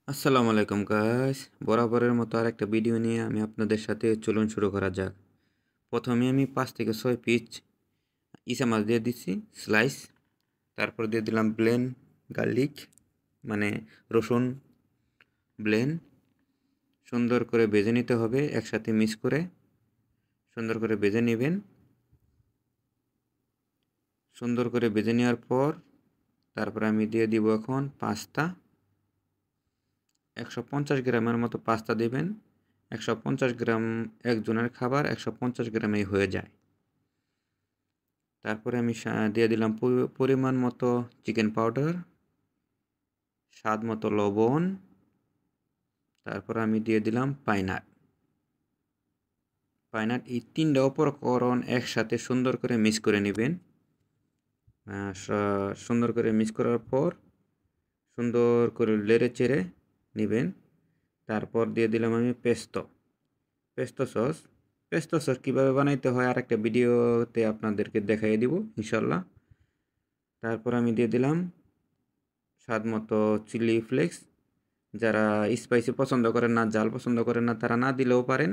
আসসালামু আলাইকুম গাইস, বরাবরের মতো আরেকটা ভিডিও নিয়ে আমি আপনাদের সাথে চলুন শুরু করা যাক। প্রথমে আমি 5 থেকে 6 পিস ইসা মাছ দিয়ে দিচ্ছি স্লাইস। তারপর দিয়ে দিলাম ব্লেন গার্লিক, মানে রসুন ব্লেন। সুন্দর করে ভেজে নিতে হবে, একসাথে মিক্স করে সুন্দর করে ভেজে নেবেন। সুন্দর করে ভেজে নেওয়ার পর তারপর আমি দিয়ে দিব এখন পাস্তা। 150 গ্রামের মতো পাস্তা দিবেন। 150 গ্রাম একজনের খাবার 150 গ্রামেই হয়ে যায়। তারপরে আমি দিয়ে দিলাম পরিমাণ মতো চিকেন পাউডার, স্বাদ মতো লবণ। তারপর আমি দিয়ে দিলাম পাইনাট। এই 3টা উপকরণ একসাথে সুন্দর করে মিক্স করে নেবেন। সুন্দর করে মিক্স করার পর সুন্দর করে নেড়ে চেড়ে নেবেন। তারপর দিয়ে দিলাম আমি পেস্তো সস। পেস্তো সস কীভাবে বানাইতে হয় আরেকটা ভিডিওতে আপনাদেরকে দেখাই দিব ইনশাল্লাহ। তারপর আমি দিয়ে দিলাম স্বাদ মতো চিলি ফ্লেক্স। যারা স্পাইসি পছন্দ করেন না, ঝাল পছন্দ করেন না, তারা না দিলেও পারেন।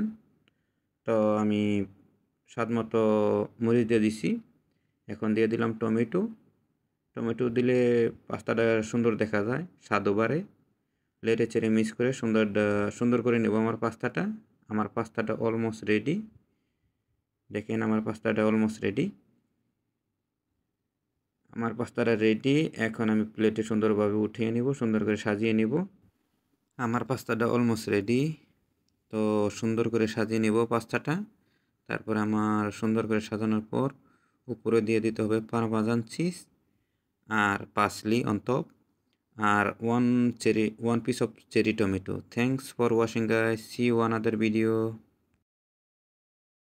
তো আমি স্বাদ মতো মরিচ দিয়ে দিছি। এখন দিয়ে দিলাম টমেটো দিলে পাস্তাটা সুন্দর দেখা যায়, স্বাদও বাড়ে। লেড়ে চেড়ে মিক্স করে সুন্দর করে নেব আমার পাস্তাটা অলমোস্ট রেডি। দেখেন আমার পাস্তাটা অলমোস্ট রেডি। আমার পাস্তাটা রেডি। এখন আমি প্লেটে সুন্দরভাবে উঠিয়ে নিব, সুন্দর করে সাজিয়ে নিব। আমার পাস্তাটা অলমোস্ট রেডি। তো সুন্দর করে সাজিয়ে নেব পাস্তাটা। তারপর আমার সুন্দর করে সাজানোর পর উপরে দিয়ে দিতে হবে পারমেজান চিজ আর পার্সলি অন টপ, আর one piece of cherry tomato. Thanks for watching guys, see you another video.